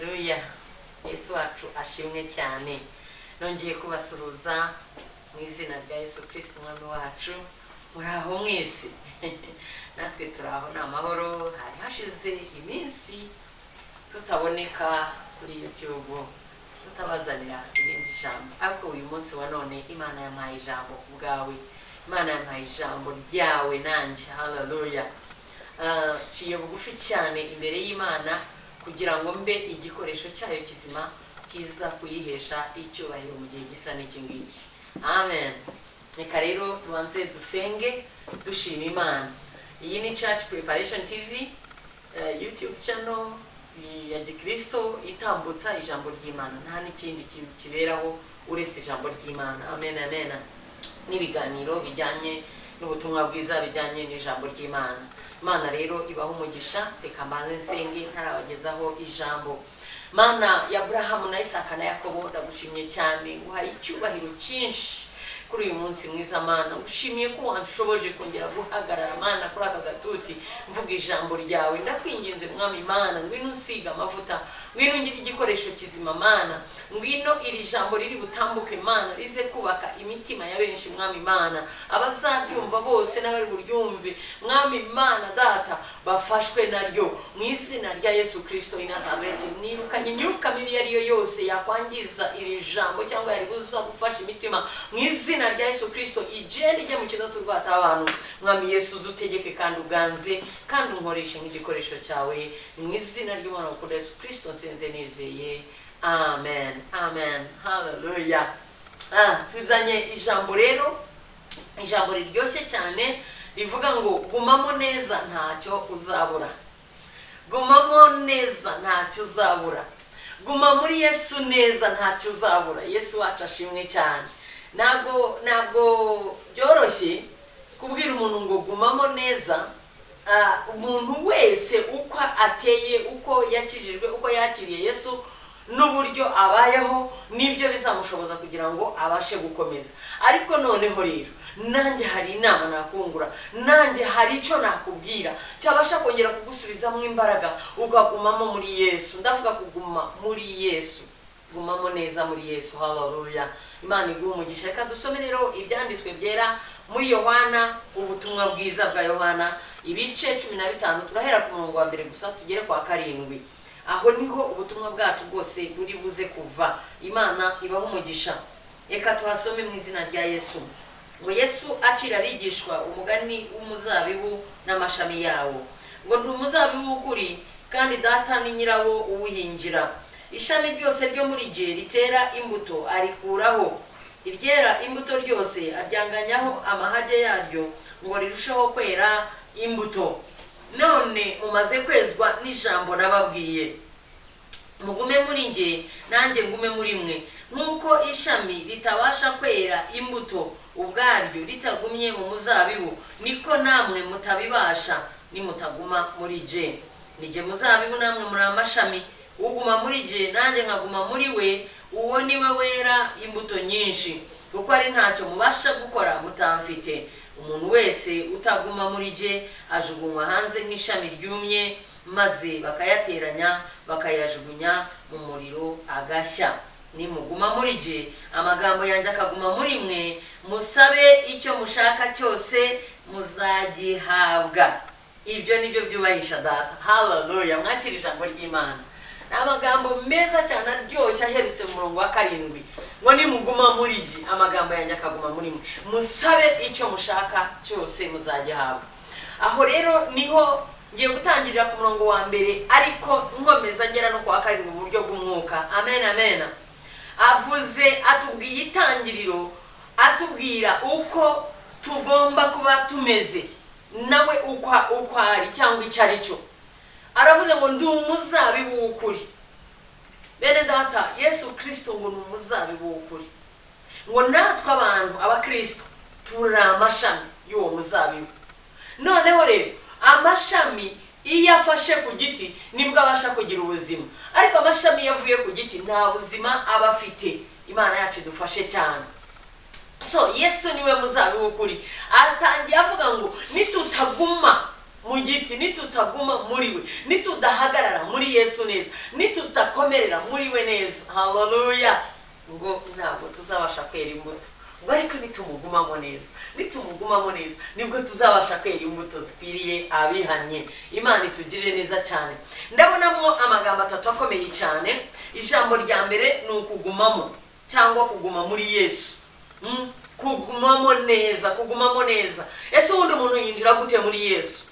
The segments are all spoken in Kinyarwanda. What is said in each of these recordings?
Haleluya. Yesu wacu ashimwe cyane. Nongeye kubasuhuza mu izina rya Yesu Kristo umwami wacu. Muraho mwese. Natwe turaho na mahoro. Hari hashize iminsi tutaboneka kuri YouTube, tutabazanira ibindi jambo. Ariko uyu munsi wa none Imana yampaye ijambo kubwawe. Imana yampaye ijambo ryawe nanjye. Haleluya. Ciye bugufi cyane imbere y'Imana kugira ngo mbe igikoresho cyayo kizima kiza kuyihesha icyubahiro mu gihe gisa n'iki ngiki. Amen. Reka rero tubanze dusenge dushima Imana. Iyi ni Church Preparation TV, YouTube channel ya Kristo itambutsa ijambo ry'Imana. Nta n'ikindi kiberaho uretse ijambo ry'Imana. Amen amen. N'ibiganiro bijyanye n'ubutumwa bwiza bijyanye n'ijambo ry'Imana. Mana rero ibaho umugisha. Reka mbanze nsenge ntarabagezaho ijambo. Mana ya Abrahamu na Isaka na Yakobo, ndagushimye cyane nguhaye icyubahiro cyinshi kuri uyu munsi mwiza Mana. Ushimiye ko wanshoboje kongera guhagarara Mana kuri aka gatuti mvuga ijambo ryawe. Ndakwinginze mwami Mana, ngwino usiga amavuta, ngwino ngira igikoresho kizima Mana, ngwino iri jambo riri butambuke Mana rize kubaka imitima ya benshi mwami Mana. Abazabyumva bose n'abari buryumve mwami Mana data bafashwe naryo mu izina rya Yesu Kristo i Nazareti. Nirukanye imyuka mibi yariyo yose yakwangiza iri jambo cyangwa yaribuza gufasha imitima mu izina rya Yesu Kristo. Ijeri rye mu kidato rwata abantu mwami Yesu uzutegeke kandi uganze kandi unkoreshe nk'igikoresho cyawe mu izina ry'Umwana wa Yesu Kristo nsenze nizeye. Amen amen. Haleluya. Tuzanye ijambo rero, ijambo riryoshye cyane rivuga ngo gumamo neza ntacyo uzabura. Gumamo neza ntacyo uzabura. Guma muri Yesu neza ntacyo uzabura. Yesu wacu ashimwe cyane. Ntabwo byoroshye kubwira umuntu ngo gumamo neza. Umuntu wese uko ateye, uko yakijijwe, uko yakiriye Yesu n'uburyo abayeho nibyo bizamushoboza kugira ngo abashe gukomeza. Ariko noneho rero nanjye hari inama nakungura, nanjye hari icyo nakubwira cyabasha kongera kugusubizamo imbaraga ukagumamo muri Yesu. Ndavuga kuguma muri Yesu, gumamo neza muri Yesu. Haleluya. Imana iguhe umugisha. Reka dusome rero ibyanditswe byera muri Yohana, ubutumwa bwiza bwa Yohana, ibice 15. Turahera ku murongo wa mbere gusa tugere kwa 7. Aho niho ubutumwa bwacu bwose buri buze kuva. Imana ibaho umugisha. Reka tuhasome mu izina rya Yesu. Ngo Yesu acira abigishwa umugani w'umuzabibu n'amashami yawo. Ngo ndi umuzabibu w'ukuri kandi data ni nyirawo uwuhingira. Ishami ryose ryo muri je ritera imbuto arikuraho, iryera imbuto ryose aryanganyaho amahage yaryo ngo rirusheho kwera imbuto. None mumaze kwezwa n'ijambo nababwiye. Mugume muri nge nanjye ngume muri mwe. Nuko ishami ritabasha kwera imbuto ubwaryo ritagumye mu muzabibu, niko namwe mutabibasha nimutaguma muri je. Nije muzabibu namwe muri amashami. Uguma muri je nanjye nkaguma muri we, uwo niwe wera imbuto nyinshi, kuko ari ntacyo mubasha gukora mutamfite. Umuntu wese utaguma muri je ajugunywa hanze nk'ishami ryumye, maze bakayateranya bakayajugunya mu muriro agashya. Nimuguma muri je amagambo yanjye akaguma muri mwe, musabe icyo mushaka cyose muzagihabwa. Ibyo nibyo byubahisha data. Haleluya. Mwakira ijambo ry'Imana. Amagambo meza cyane aryoshye aherutse mu murongo wa 7. Ngo nimuguma muri je amagambo yanjye akaguma muri mwe, musabe icyo mushaka cyose muzagihabwa. Aho rero niho ngiye gutangirira ku murongo wa mbere, ariko nkomeza ngera no kwa 7 mu buryo bw'umwuka. Amen amen. Avuze atubwiye itangiriro, atubwira uko tugomba kuba tumeze nawe uko ari cyangwa icyo ari cyo. Aravuze ngo ndi umuzabibu w'ukuri. Bene data, Yesu Kristo ngo ni umuzabibu w'ukuri. Ngo natwe abantu abakristo turi amashami y'uwo muzabibu. Noneho rero amashami iyo afashe ku giti nibwo abasha kugira ubuzima, ariko amashami yavuye ku giti nta buzima aba afite. Imana yacu dufashe cyane. So Yesu niwe muzabibu w'ukuri. Atangiye avuga ngo nitutaguma mu giti, nitutaguma muri we, nitudahagarara muri Yesu neza, nitutako tudakomerera muri we neza, haleluya, ngo ntabwo tuzabasha kwera imbuto. Ngo ariko nitumugumamo neza nibwo tuzabasha kwera imbuto zikwiriye abihanye. Imana itugirire neza cyane. Ndabonamo amagambo atatu akomeye cyane. Ijambo rya mbere ni ukugumamo cyangwa kuguma muri Yesu. Kugumamo neza. Ese ubundi umuntu yinjira gute muri Yesu?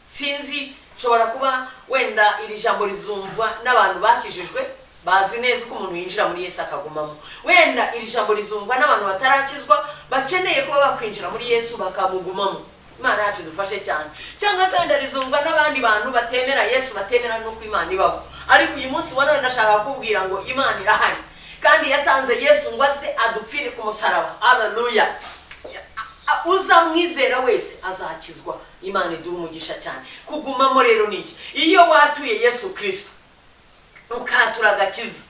Sinzi, nshobora kuba wenda iri jambo rizumvwa n'abantu bakijijwe, bazi neza ko umuntu yinjira muri Yesu akagumamo. Wenda iri jambo rizumvwa n'abantu batarakizwa, bakeneye kuba bakwinjira muri Yesu bakamugumamo. Imana yacu dufashe cyane. Cyangwa se wenda rizumvwa n'abandi bantu batemera Yesu, batemera n'uko Imana ibaho. Ariko uyu munsi ubona ndashaka kubwira ngo Imana irahari, kandi yatanze Yesu ngo aze adupfire ku musaraba. Haleluya. Uzamwizera wese azakizwa. Imana iduha umugisha cyane. Kugumamo rero niki? Iyo watuye Yesu Kristo, ukatura agakiza,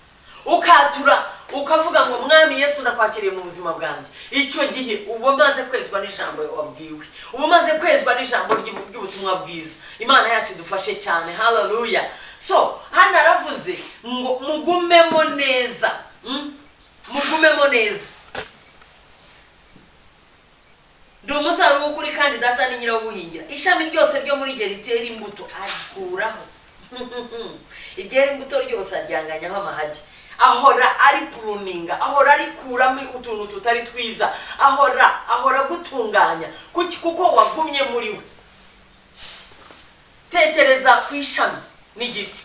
ukavuga ngo mwami Yesu ndakwakiriye mu buzima bwanjye, icyo gihe uba maze kwezwa n'ijambo wabwiwe, uba maze kwezwa n'ijambo ry'ubutumwa bwiza. Imana yacu dufashe cyane. Haleluya. So hano aravuze ngo mugumemo neza. Mugumemo neza. Ndi umusaruro w'ukuri kandi data ni nyirabuhingira. Ishami ryose ryo muri rye ritera imbuto arikuraho. Iryera imbuto ryose aryanganyaho amahage. Ahora ari pruninga, ahora ari kuramo utuntu tutari twiza, ahora gutunganya kuko wagumye muri we. Tekereza ku ishami n'igiti.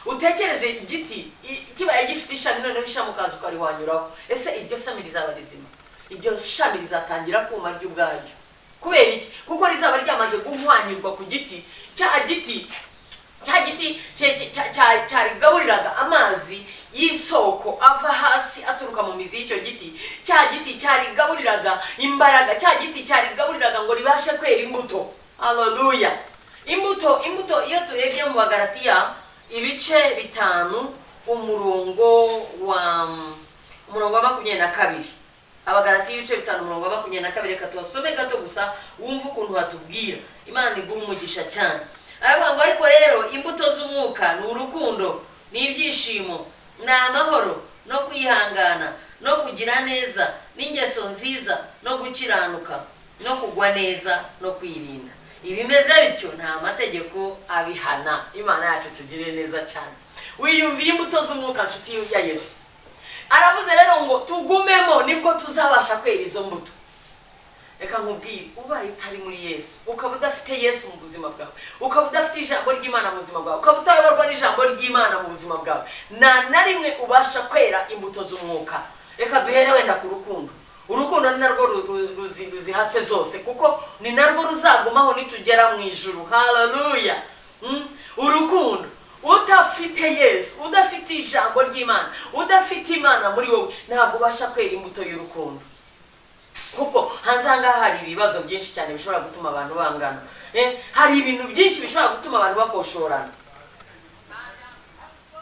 Utekereze igiti kibaye gifite ishami, noneho ishami ukaza ukarihwanyuraho. Ese iryo shami rizaba rizima? Iryo shami rizatangira kuma ry'ubwaryo. Kubera iki? Kuko rizaba ryamaze guhwanyurwa ku giti. Cya giti cyarigaburiraga amazi y'isoko ava hasi aturuka mu mizi y'icyo giti. Cya giti cyarigaburiraga imbaraga. Cya giti cyarigaburiraga ngo ribashe kwera imbuto. Haleluya. Imbuto iyo turebye mu Bagalatiya ibice 5 umurongo wa 22. Abagalatiya ibice 5 umurongo wa 22. Reka tubasome gato gusa wumva ukuntu hatubwira. Imana iguha umugisha cyane. Aravuga ngo ariko rero imbuto z'umwuka ni urukundo, ni ibyishimo, ni amahoro, no kwihangana, no kugira neza, n'ingeso nziza, no gukiranuka, no kugwa neza, no kwirinda. Ibimeze bityo nta mategeko abihana. Imana yacu tugirire neza cyane. Wiyumviye imbuto z'umwuka nshuti ya Yesu. Aravuze rero ngo tugumemo nibwo tuzabasha kwera izo mbuto. Reka nkubwire, ubaye utari muri Yesu, ukaba udafite Yesu mu buzima bwawe, ukaba udafite ijambo ry'Imana mu buzima bwawe, ukaba utayoborwa n'ijambo ry'Imana mu buzima bwawe, na rimwe ubasha kwera imbuto z'umwuka. Reka duhere wenda ku rukundo. Urukundo ni narwo ruzihatse zose, kuko ni narwo ruzagumaho nitugera mu ijuru. Haleluya. Urukundo. Udafite Yesu, udafite ijambo ry'Imana, udafite Imana muri wowe, ntabwo ubasha kwera imbuto y'urukundo. Kuko hanze ahangaha hari ibibazo byinshi cyane bishobora gutuma abantu bangana. Hari ibintu byinshi bishobora gutuma abantu bakoshorana.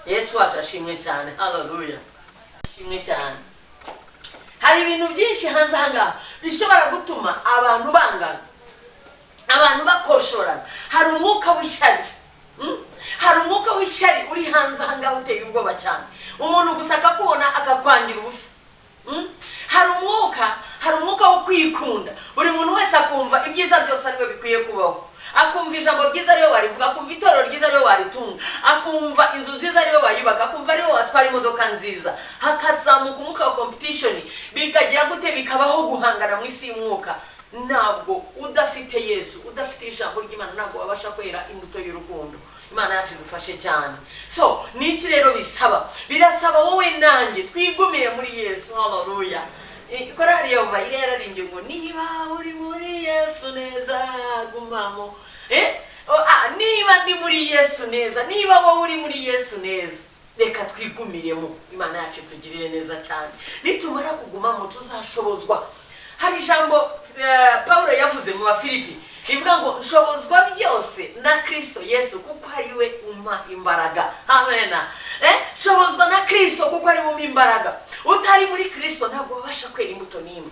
Yesu wacu ashimwe cyane. Haleluya. Ashimwe cyane. Hari ibintu byinshi hanze ahangaha bishobora gutuma abantu bangana, abantu bakoshorana. Hari umwuka w'ishyari. Hari umwuka w'ishyari uri hanze ahangaha uteye ubwoba cyane. Umuntu gusa akakubona akakwangira ubusa. Hari umwuka wo kwikunda. Buri muntu wese akumva ibyiza byose ariwe bikwiye kubaho. Akumva ijambo ryiza ariwe warivuga, akumva itorero ryiza ariwe waritunga, akumva inzu nziza ariwe wayubaka, akumva ariwe watwara imodoka nziza. Hakazamuka umwuka wa competition, bikagira gute bikabaho guhangana mu isi y'umwuka. Ntabwo udafite Yesu, udafite ijambo ry'Imana, ntabwo wabasha kwera imbuto y'urukundo. Imana yacu dufashe cyane. So niki rero bisaba? Birasaba wowe nanjye twigumire muri Yesu. Haleluya. Korari Yehova iraririmbye ngo niba uri muri Yesu neza gumamo. Niba ndi muri Yesu neza, niba wowe uri muri Yesu neza, reka twigumiremo. Imana yacu tugirire neza cyane. Nitumara kugumamo tuzashobozwa. Hari ijambo Paulo yavuze mu Bafilipi rivuga ngo nshobozwa byose na Kristo Yesu kuko ari we umpa imbaraga. Amen. Nshobozwa na Kristo kuko ari we umpa imbaraga. Utari muri Kristo ntabwo wabasha kwera imbuto n'imwe.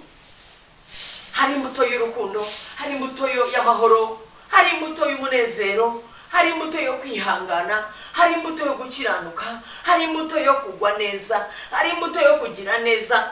Hari imbuto y'urukundo, hari imbuto y'amahoro, hari imbuto y'umunezero, hari imbuto yo kwihangana, hari imbuto yo gukiranuka, hari imbuto yo kugwa neza, hari imbuto yo kugira neza,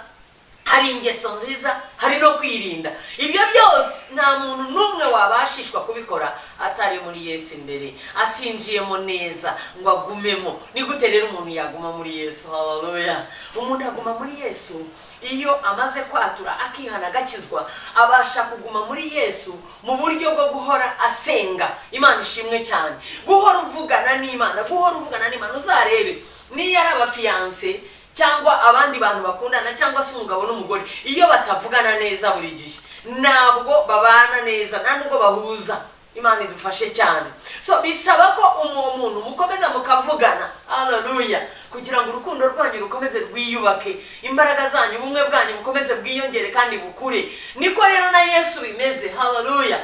hari ingeso nziza, hari no kwirinda. Ibyo byose nta muntu n'umwe wabashishwa kubikora atari muri Yesu imbere, atinjiyemo neza ngo agumemo. Ni gute rero umuntu yaguma muri Yesu? Haleluya! Umuntu aguma muri Yesu iyo amaze kwatura akihana agakizwa, abasha kuguma muri Yesu mu buryo bwo guhora asenga. Imana ishimwe cyane. Guhora uvugana n'Imana, guhora uvugana n'Imana. Uzarebe niyo ari abafiyanse cyangwa abandi bantu bakundana cyangwa se umugabo n'umugore, iyo batavugana neza buri gihe ntabwo babana neza, nta nubwo bahuza. Imana idufashe cyane. So bisaba ko umuntu mukomeza mukavugana, haleluya, kugira ngo urukundo rwanyu rukomeze rwiyubake, imbaraga zanyu, ubumwe bwanyu bukomeze bwiyongere kandi bukure. Niko rero na Yesu bimeze, haleluya.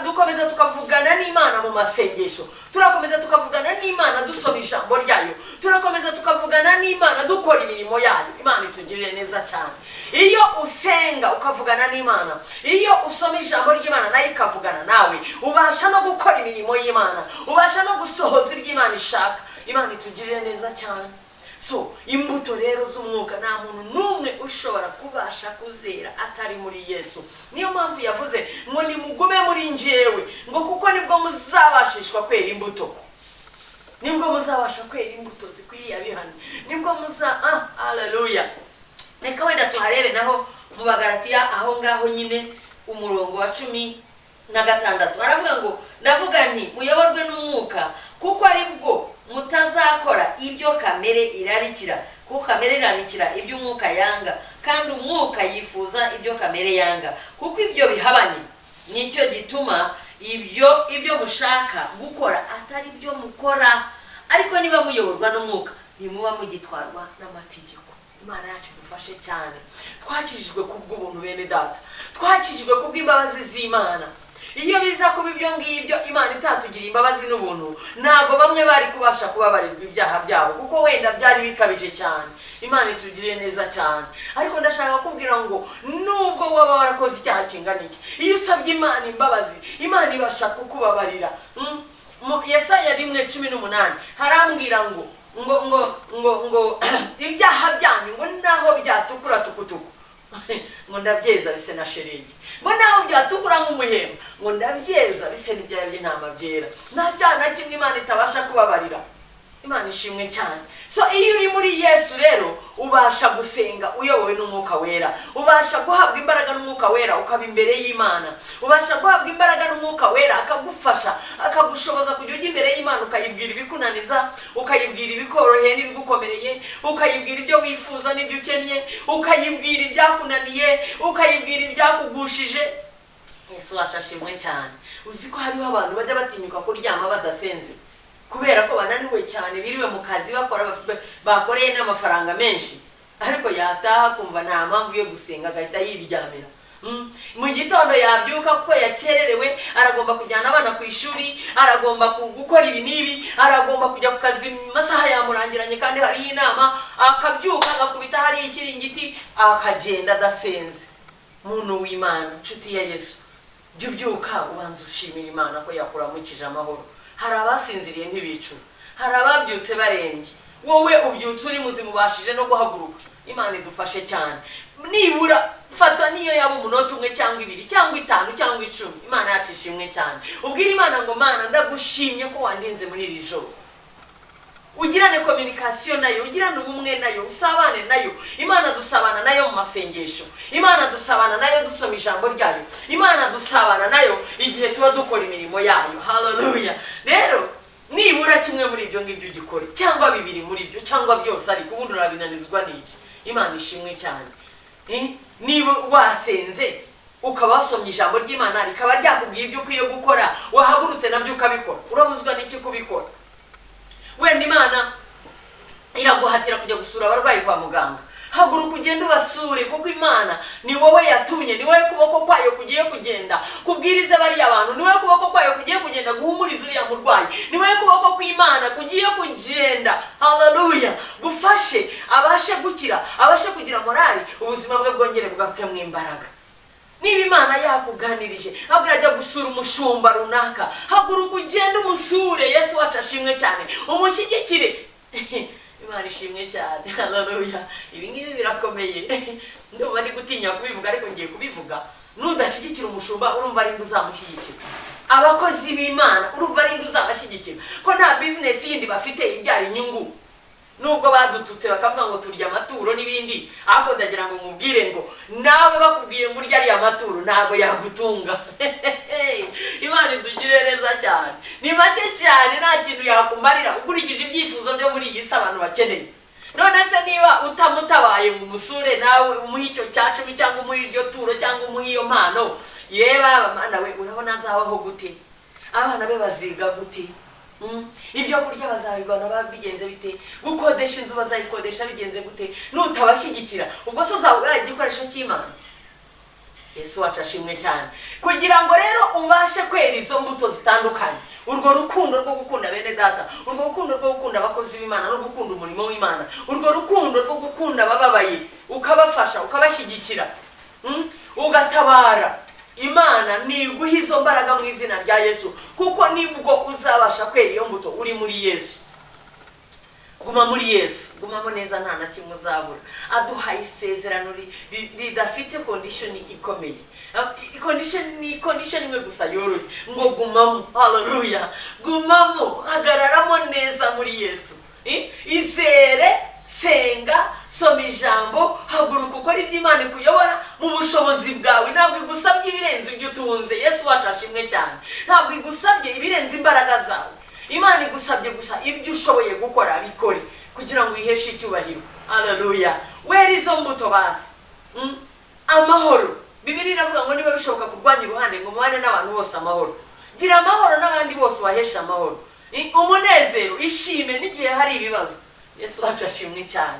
Dukomeza tukavugana n'Imana mu masengesho, turakomeza tukavugana n'Imana dusoma ijambo ryayo, turakomeza tukavugana n'Imana dukora imirimo yayo. Imana itugirire neza cyane. Iyo usenga ukavugana n'Imana, iyo usoma ijambo ry'Imana nayo ikavugana nawe, ubasha no gukora imirimo y'Imana, ubasha no gusohoza iby'Imana ishaka. Imana itugirire neza cyane. So imbuto rero z'umwuka nta muntu n'umwe ushobora kubasha kuzera atari muri Yesu. Niyo mpamvu yavuze ngo nimugume muri njyewe, ngo kuko nibwo muzabashishwa kwera imbuto, nibwo muzabasha kwera imbuto zikwiriye abihane, nibwo haleluya. Reka wenda tuharebe naho mu Bagalatiya aho ngaho nyine umurongo wa 16 aravuga ngo ndavuga nti muyoborwe n'umwuka, kuko aribwo mutazakora ibyo kamere irarikira, kuko kamere irarikira ibyo umwuka yanga, kandi umwuka yifuza ibyo kamere yanga, kuko ibyo bihabanye. Nicyo gituma ibyo mushaka gukora atari byo mukora. Ariko niba muyoborwa n'umwuka ntimuba mugitwarwa n'amategeko. Imana yacu dufashe cyane. Twakijijwe kubw'ubuntu bene data, twakijijwe kubw'imbabazi z'Imana. Iyo biza kuba ibyo ngibyo Imana itatugiriye imbabazi n'ubuntu, ntabwo bamwe bari kubasha kubabarirwa ibyaha byabo, kuko wenda byari bikabije cyane. Imana itugirire neza cyane. Ariko ndashaka kubwira ngo nubwo waba warakoze icyaha kingana iki, iyo usabye Imana imbabazi, Imana ibasha kukubabarira. Yesaya 1:18 harambwira ngo ibyaha byanyu ngo naho byatukura tukutuku ngo ndabyeza bise na sheregi, ngo naho byatukura nk'umuhemba ngo ndabyeza bise n'ibyaha by'intama byera. Nta cyaha na kimwe Imana itabasha kubabarira. Imana ishimwe cyane. So iyo uri muri Yesu rero ubasha gusenga uyobowe n'umwuka wera, ubasha guhabwa imbaraga n'umwuka wera ukaba imbere y'Imana, ubasha guhabwa imbaraga n'umwuka wera akagufasha, akagushoboza kujya ujya imbere y'Imana ukayibwira ibikunaniza, ukayibwira ibikoroheye n'ibigukomereye, ukayibwira ibyo wifuza n'ibyo ukeneye, ukayibwira ibyakunaniye, ukayibwira ibyakugushije. Yesu wacu ashimwe cyane. Uzi ko hariho abantu bajya batinyuka kuryama badasenze kubera ko bananiwe cyane, biriwe mu kazi bakora bakoreye n'amafaranga menshi, ariko yataha kumva nta mpamvu yo gusenga agahita yiryamira. Mu gitondo yabyuka kuko yakererewe, aragomba kujyana abana ku ishuri, aragomba gukora ibi n'ibi, aragomba kujya ku kazi, masaha yamurangiranye kandi hari inama, akabyuka agakubita hari ikiringiti akagenda adasenze. Muntu w'Imana, nshuti ya Yesu, jya ubyuka ubanza ushimira Imana ko yakuramukije amahoro. Hari abasinziriye ntibicura, hari ababyutse barembye, wowe ubyutse uri muzima ubashije no guhaguruka. Imana idufashe cyane. Nibura fata niyo yaba umunota umwe cyangwa 2 cyangwa 5 cyangwa 10, Imana yacu ishimwe cyane. Ubwira Imana ngo Mana ndagushimye ko wandinze muri iri joro. Ugirane communication nayo, ugirane ubumwe nayo, usabane nayo. Imana dusabana nayo mu masengesho, Imana dusabana nayo dusoma ijambo ryayo, Imana dusabana nayo igihe tuba dukora imirimo yayo. Haleluya. Rero nibura kimwe muri ibyo ngibyo ugikore, cyangwa 2 muri ibyo, cyangwa byose, ariko ubundi urabinanizwa n'iki. Imana ishimwe cyane. Niba wasenze ukaba wasomye ijambo ry'Imana rikaba ryakubwiye ibyo ukwiye gukora, wahagurutse nabyo ukabikora, urabuzwa n'iki kubikora? Wenda Imana iraguhatira kujya gusura abarwayi kwa muganga, haguruka ugende ubasure, kuko Imana ni wowe yatumye, ni wowe kuboko kwayo kugiye kugenda kubwiriza bariya abantu, ni wowe kuboko kwayo kugiye kugenda guhumuriza uriya murwayi, ni wowe kuboko kw'Imana kugiye kugenda, haleluya, gufashe abashe gukira, abashe kugira morali, ubuzima bwe bwongere bugafite mu imbaraga. niba Imana yakuganirije abwira ajya gusura umushumba runaka, haguruka ugende umusure. Yesu wacu ashimwe cyane, umushyigikire. Imana ishimwe cyane. Haleluya. Ibi ngibi birakomeye. Ndumva ndi gutinya kubivuga, ariko ngiye kubivuga. Nudashyigikira umushumba urumva ari ndu uzamushyigikira. Abakozi b'Imana urumva ari ndu uzabashyigikira, ko nta business yindi bafite ibyara inyungu. Nubwo badututse bakavuga ngo turya amaturo n'ibindi, ariko ndagira ngo mubwire ngo nawe bakubwiye ngo urya ari amaturo ntago yagutunga. Imana idugire neza cyane, ni make cyane, nta kintu yakumarira ukurikije ibyifuzo byo muri iyi si abantu bakeneye. None se niba utamutabaye ngo umusure nawe umuhe icyo cya 10 cyangwa umuhe iryo turo cyangwa umuhe iyo mpano, yeba abana we urabona azabaho gute? Abana be baziga gute? Ibyo kurya bazabibana babigenze bite? Gukodesha inzu bazayikodesha bigenze gute? Nutabashyigikira ubwo so uzaba igikoresho cy'Imana. Yesu wacu ashimwe cyane. Kugira ngo rero ubashe kwera izo mbuto zitandukanye, urwo rukundo rwo gukunda bene data, urwo rukundo rwo gukunda abakozi b'Imana no gukunda umurimo w'Imana, urwo rukundo rwo gukunda abababaye ukabafasha ukabashyigikira, ugatabara, Imana niguha izo mbaraga mu izina rya Yesu, kuko nibwo uzabasha kwera iyo mbuto uri muri Yesu. Guma muri Yesu, gumamo neza, nta na kimwe uzabura. Aduhaye isezerano ridafite condition ikomeye. Condition imwe gusa yoroshye, ngo gumamo. Haleluya. Gumamo, hagararamo neza muri Yesu. Izere, senga, soma ijambo, haguruka ukora ibyo Imana ikuyobora mu bushobozi bwawe. Ntabwo igusabye ibirenze ibyo utunze. Yesu wacu ashimwe cyane. Ntabwo igusabye ibirenze imbaraga zawe. Imana igusabye gusa ibyo ushoboye gukora bikore kugira ngo iheshe icyubahiro. Haleluya. Wera izo mbuto basi. Amahoro. Bibiliya iravuga ngo niba bishoboka kurwanya uruhande ngo mubane n'abantu bose amahoro. Gira amahoro n'abandi bose wahesha amahoro. Umunezero, ishime n'igihe hari ibibazo. Yesu wacu ashimwe cyane.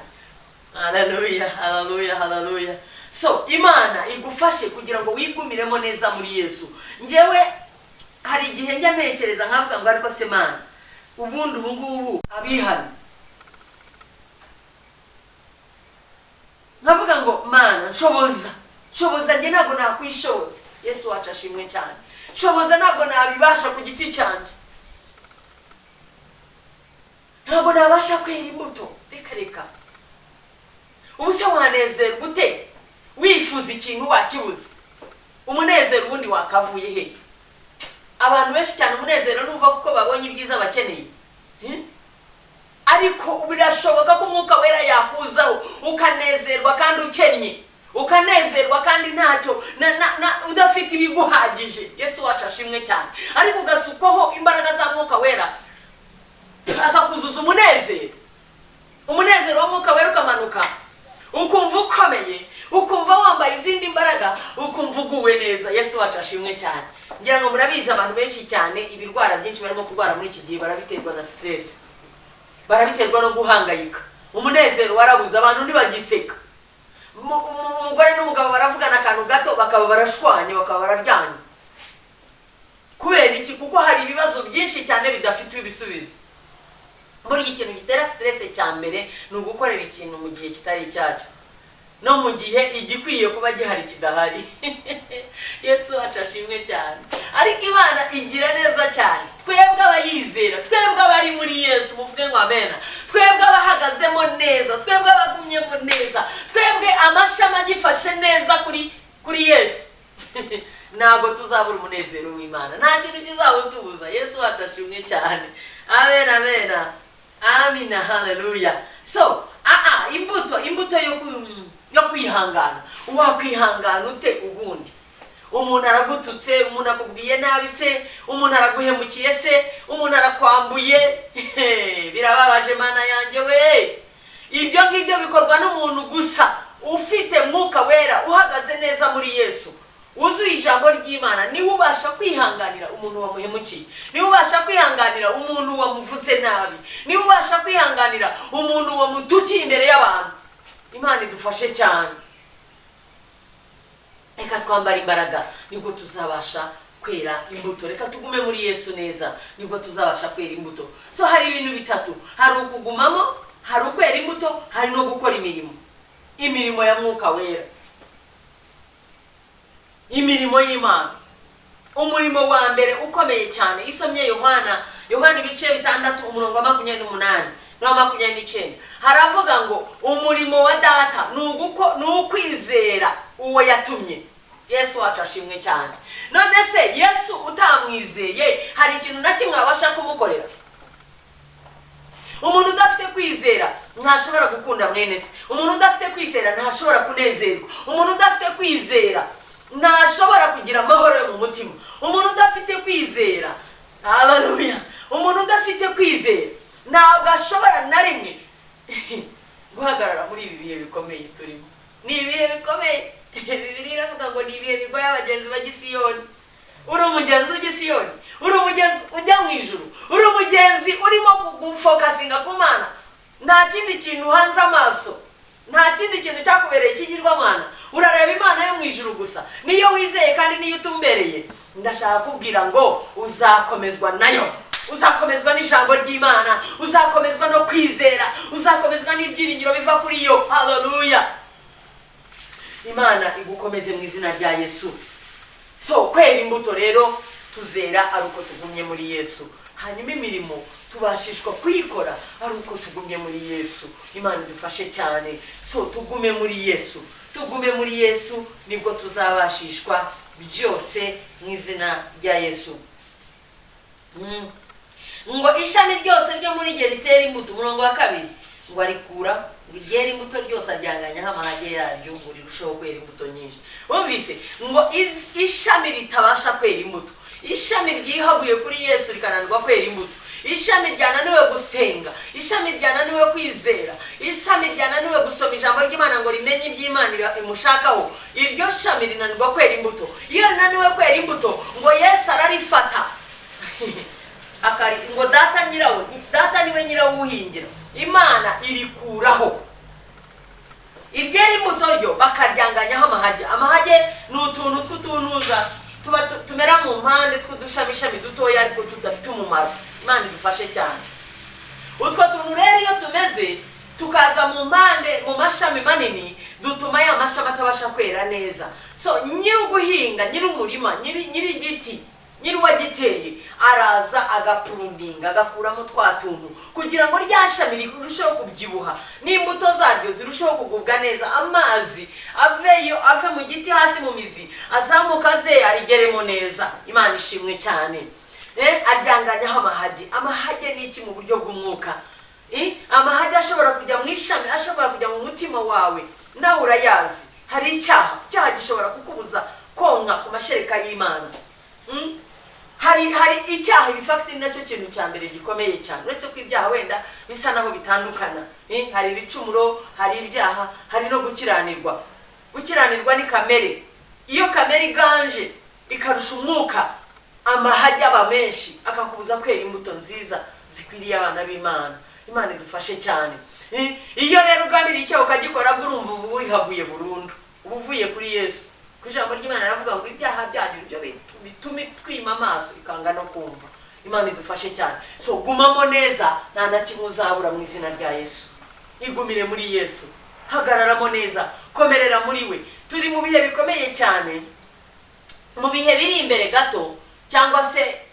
Haleluya, haleluya, haleluya. So Imana igufashe kugira ngo wigumiremo neza muri Yesu. Ngewe hari igihe njya ntekereza nkavuga ngo ariko se Mana, ubundi ubu ngubu abihana, nkavuga ngo Mana nshoboza njye ntabwo nakwishoboza. Yesu wacu ashimwe cyane. Nshoboza ntabwo nabibasha ku giti cyanjye, ntabwo nabasha kwera imbuto. Reka ubu se wanezerwa gute wifuza ikintu wakibuze? Umunezero ubundi wakavuye he? Abantu benshi cyane umunezero nuva kuko babonye ibyiza bakeneye. Ariko birashoboka ko umwuka wera yakuzaho ukanezerwa kandi ukennye, ukanezerwa kandi ntacyo udafite ibiguhagije. Yesu wacu ashimwe cyane. Ariko ugasukwaho imbaraga za mwuka wera akakuzuza umunezero w'umwuka wera ukamanuka, ukumva ukomeye, ukumva wambaye izindi mbaraga, ukumva uguwe neza. Yesu wacu ashimwe cyane. Ngira ngo murabizi abantu benshi cyane ibirwara byinshi barimo kurwara muri iki gihe barabiterwa na stress, barabiterwa no guhangayika. Umunezero warabuze, abantu ntibagiseka. Umugore n'umugabo baravugana akantu gato bakaba barashwanye, bakaba bararyanye. Kubera iki? Kuko hari ibibazo byinshi cyane bidafite ibisubizo. Muri ikintu gitera stress cya mbere ni ugukorera ikintu mu gihe kitari cyacyo, no mu gihe igikwiye kuba gihari kidahari. Yesu wacu ashimwe cyane. Ariko Imana igira neza cyane. Twebwe abayizera, twebwe abari muri Yesu, muvuge ngo amena. Twebwe abahagazemo neza, twebwe abagumyemo neza, twebwe amashami agifashe neza kuri Yesu. Ntabwo tuzabura umunezero w'Imana, nta kintu kizawutubuza. Yesu wacu ashimwe cyane. Amen, amen. Amina, haleluya. So imbuto yo kwihangana. Wakwihangana ute ubundi? Umuntu aragututse, umuntu akubwiye nabi se, umuntu araguhemukiye se, umuntu arakwambuye. Birababaje Mana yanjye we. Ibyo ngibyo bikorwa n'umuntu gusa ufite mwuka wera, uhagaze neza muri Yesu, uzuye ijambo ry'Imana. Niwe ubasha kwihanganira umuntu wamuhemukiye, niwe ubasha kwihanganira umuntu wamuvuze nabi, niwe ubasha kwihanganira umuntu wamutukiye imbere y'abantu. Imana idufashe cyane. Reka twambara imbaraga, nibwo tuzabasha kwera imbuto. Reka tugume muri Yesu neza, nibwo tuzabasha kwera imbuto. So hari ibintu bitatu, hari ukugumamo, hari ukwera imbuto, hari no gukora imirimo ya mwuka wera. imirimo y'Imana. Umurimo wa mbere ukomeye cyane isomye Yohana ibice 6 umurongo wa 28 no 29 haravuga ngo umurimo wa data nukwizera uwo yatumye. Yesu wacu ashimwe cyane. None se Yesu utamwizeye hari ikintu na kimwe abasha kumukorera? Umuntu udafite kwizera ntashobora gukunda mwene se. Umuntu udafite kwizera ntashobora kunezerwa. Umuntu udafite kwizera ntashobora kugira amahoro yo mu mutima. Umuntu udafite kwizera, haleluya, umuntu udafite kwizera ntabwo ashobora na rimwe guhagarara muri ibi bihe bikomeye turimo. Ni ibihe bikomeye. Bibiliya iravuga ngo ni ibihe bigoye abagenzi b'Isiyoni. Uri umugenzi w'Isiyoni, uri umugenzi ujya mu ijuru, uri umugenzi urimo gufokasinga ku Mana. Nta kindi kintu hanze amaso, nta kindi kintu cyakubereye ikigirwamana. Urareba Imana yo mu ijuru gusa. Niyo wizeye kandi niyo utumbereye. Ndashaka kubwira ngo uzakomezwa nayo. Uzakomezwa n'ijambo ry'Imana, uzakomezwa no kwizera, uzakomezwa n'ibyiringiro biva kuri yo. Haleluya. Imana igukomeze mu izina rya Yesu. So kwera imbuto rero tuzera ari uko tugumye muri Yesu. Hanyuma imirimo tubashishwa kuyikora ari uko tugumye muri Yesu. Imana idufashe cyane. So tugume muri Yesu. Tugume muri Yesu nibwo tuzabashishwa byose mu izina rya Yesu. Ngo ishami ryose ryo muri geritera imbuto umurongo wa 2 ngo arikura rigera imbuto ryose aryanganya amahage yaryo ngo rirusheho kwera imbuto nyinshi. Wumvise ngo ishami ritabasha kwera imbuto, ishami ryihabuye kuri Yesu rikananirwa kwera imbuto, ishami ryananiwe gusenga, ishami ryananiwe kwizera, ishami ryananiwe gusoma ijambo ry'Imana ngo rimenye iby'Imana imushakaho, iryo shami rinanirwa kwera imbuto. Iyo rinaniwe kwera imbuto ngo Yesu ararifata akari ngo data nyirawo, data niwe nyirawo uhingira, Imana irikuraho. Iryera imbuto ryo bakaryanganyaho amahage. Amahage ni utuntu tw'utunuza tumera mu mpande tw'udushami dutoya ariko tudafite umumaro. Imana idufashe cyane. Utwo tuntu rero iyo tumeze tukaza mu mpande mu mashami manini dutuma ya mashami atabasha kwera neza. So nyiri guhinga, nyiri umurima, nyiri giti, nyiri wagiteye araza agapurundinga agakuramo twa tuntu kugira ngo ryashami rirusheho kubyibuha n'imbuto zaryo zirusheho kugubwa neza, amazi ave mu giti hasi mu mizi azamuka ze arigeremo neza. Imana ishimwe cyane. Aryanganyaho amahage. Amahage ni iki mu buryo bw'umwuka? Amahage ashobora kujya mu ishami, ashobora kujya mu mutima wawe, nawe urayazi. Hari icyaha gishobora kukubuza konka ku mashereka y'Imana. Hari icyaha ibifakiti nacyo kintu cya mbere gikomeye cyane. Uretse ko ibyaha wenda bisa naho bitandukana. Hari ibicumuro, hari ibyaha, hari no gukiranirwa. Gukiranirwa ni kamere. Iyo kamere iganje ikarusha umwuka, amahage aba menshi akakubuza kwera imbuto nziza zikwiriye abana b'Imana. Imana idufashe cyane. Iyo rero ugambiriye icyaha ukagikora urumva ubu wihaguye burundu, ubu uvuye kuri Yesu. Ku ijambo ry'Imana aravuga ngo ibyaha byanyu byo bituma twima amaso ikanga no kumva. Imana idufashe cyane. So gumamo neza, nta na kimwe uzabura mu izina rya Yesu. Igumire muri Yesu, hagararamo neza, komerera muri we. Turi mu bihe bikomeye cyane, mu bihe biri imbere gato cyangwa se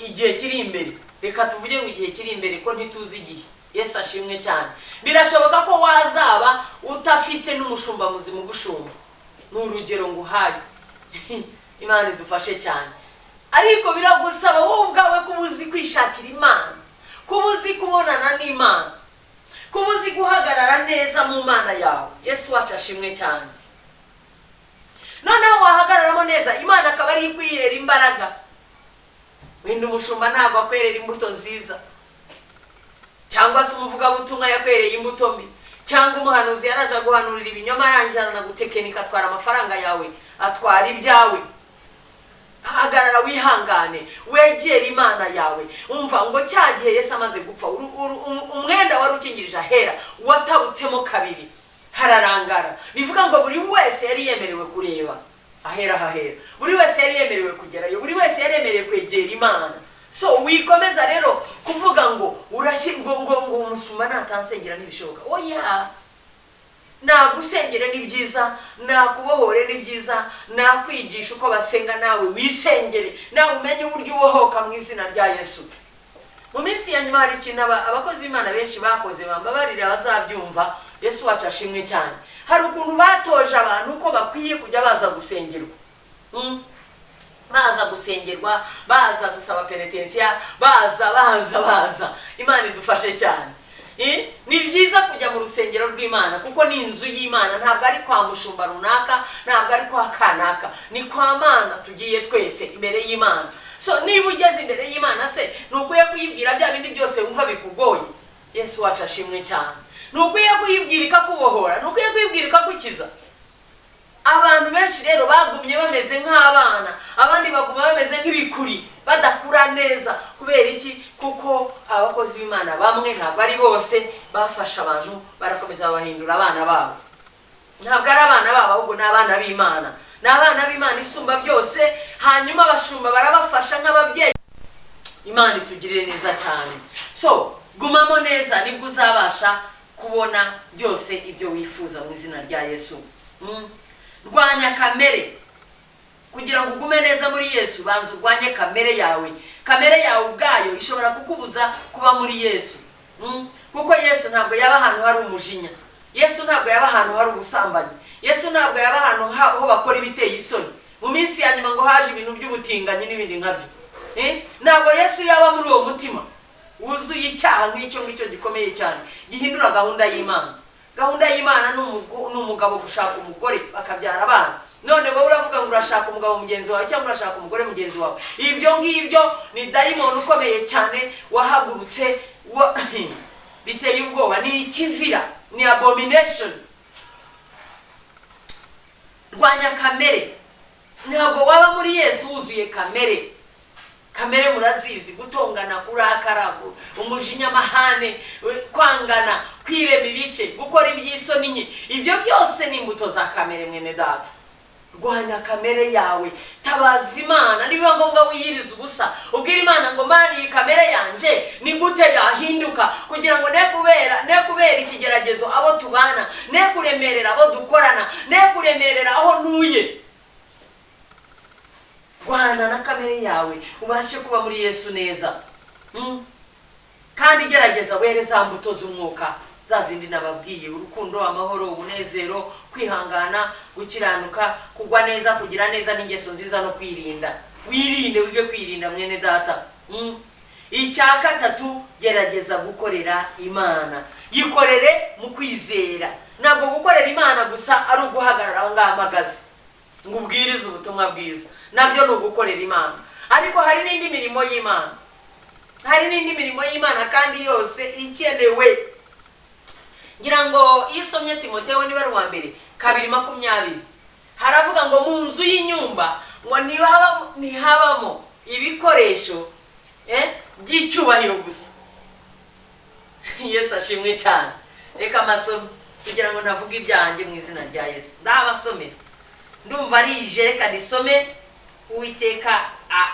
igihe kiri imbere. Reka tuvuge ngo igihe kiri imbere ko ntituzi igihe. Yesu ashimwe cyane. Birashoboka ko wazaba utafite n'umushumba muzima ugushumba. N'urugero nguhaye. Imana idufashe cyane. Ariko biragusaba wowe ubwawe kubuzi kwishakira Imana, kubuzi kubonana n'Imana, kubuzi guhagarara neza mu Mana yawe. Yesu wacu ashimwe cyane. Noneho wahagararamo neza, Imana akaba ari kwihera imbaraga. Wenda umushumba ntabwo akwerera imbuto nziza, cyangwa se umuvugabutumwa yakwereye imbuto mbi, cyangwa umuhanuzi yaraje guhanurira ibinyoma arangira na gutekenika atwara amafaranga yawe, atwara ibyawe. Hagarara wihangane, wegera Imana yawe. Umva ngo cyagihe Yesu amaze gupfa, umwenda wari ukingirije ahera watabutsemo kabiri, hararangara. Bivuga ngo buri wese yari yemerewe kureba ahera hahera, buri wese yari yemerewe kugerayo, buri wese yari yemerewe kwegera Imana. So wikomeza rero kuvuga ngo urashyi ngo umusumba natansengera ntibishoboka. Oya, nagusengere ni byiza, nakubohore ni byiza, nakwigisha uko basenga nawe wisengere, nawe umenye uburyo ubohoka mu izina rya Yesu. Mu minsi ya nyuma hari ikintu abakozi b'Imana benshi bakoze, bambabarira bazabyumva, Yesu wacu ashimwe cyane. Hari ukuntu batoje abantu uko bakwiye kujya baza gusengerwa, baza gusengerwa, baza gusaba penetensiya, baza Imana idufashe cyane. Ni byiza kujya mu rusengero rw'Imana kuko ni inzu y'Imana, ntabwo ari kwa mushumba runaka, ntabwo ari kwa kanaka, ni kwa Mana tugiye twese imbere y'Imana. So niba ugeze imbere y'Imana se nukwiye kuyibwira bya bindi byose wumva bikugoye. Yesu wacu ashimwe cyane. Nukwiye kuyibwira ikakubohora, nukwiye kuyibwira ikagukiza. Abantu benshi rero bagumye bameze nk'abana, abandi baguma bameze nk'ibikuri, badakura neza. Kubera iki? Kuko abakozi b'Imana bamwe, ntabwo ari bose, bafasha abantu barakomeza babahindura abana babo. Ntabwo ari abana babo, ahubwo ni abana b'Imana. Ni abana b'Imana isumba byose, hanyuma abashumba barabafasha nk'ababyeyi. Imana itugirire neza cyane. So gumamo neza nibwo uzabasha kubona byose ibyo wifuza mu izina rya Yesu. Rwanya kamere. Kugira ngo ugume neza muri Yesu, banza urwanye kamere yawe. Kamere yawe ubwayo ishobora kukubuza kuba muri Yesu. Kuko Yesu ntabwo yaba ahantu hari umujinya. Yesu ntabwo yaba ahantu hari ubusambanyi. Yesu ntabwo yaba ahantu ho bakora ibiteye isoni. Mu minsi ya nyuma ngo haje ibintu by'ubutinganyi n'ibindi nkabyo. Ntabwo Yesu yaba muri uwo mutima wuzuye icyaha nk'icyo gikomeye cyane gihindura gahunda y'Imana. Gahunda y'Imana ni umugabo gushaka umugore bakabyara abana. None wowe uravuga ngo urashaka umugabo mugenzi wawe cyangwa urashaka umugore mugenzi wawe. Ibyo ngibyo ni dayimoni ukomeye cyane wahagurutse, biteye ubwoba, ni ikizira, ni abomination. Rwanya kamere. Ntabwo waba muri Yesu wuzuye kamere. Kamere murazizi: gutongana, kurakara, umujinya, amahane, kwangana, kwirema ibice, gukora iby'isoni nke. Ibyo byose ni imbuto za kamere mwene data. Rwanya kamere yawe, tabaza Imana. Niba ngombwa wiyiriza ubusa, ubwira Imana ngo Mana, iyi kamere yanjye ni gute yahinduka kugira ngo ne kubera ikigeragezo abo tubana, ne kuremerera abo dukorana, ne kuremerera aho ntuye. Rwana na kamere yawe ubashe kuba muri Yesu neza. Kandi gerageza were za mbuto z'umwuka, za zindi nababwiye: urukundo, amahoro, umunezero, kwihangana, gukiranuka, kugwa neza, kugira neza, n'ingeso nziza no kwirinda. Wirinde, wige kwirinda mwene data. Icya gatatu, gerageza gukorera Imana. Yikorere mu kwizera. Ntabwo gukorera Imana gusa ari uguhagarara aho ngaho amagazi ngo ubwirize ubutumwa bwiza, nabyo ni ugukorera Imana. Ariko hari n'indi mirimo y'Imana, hari n'indi mirimo y'Imana kandi yose ikenewe. Ngira ngo iyo usomye Timoteyo niba ari uwa mbere 2:20, haravuga ngo mu nzu y'inyumba ngo ntihabamo ibikoresho by'icyubahiro gusa. Yesu ashimwe cyane. Reka amasomo kugira ngo navuge ibyanjye mu izina rya Yesu. Ndabasomera, ndumva rije, reka nisome. Uwiteka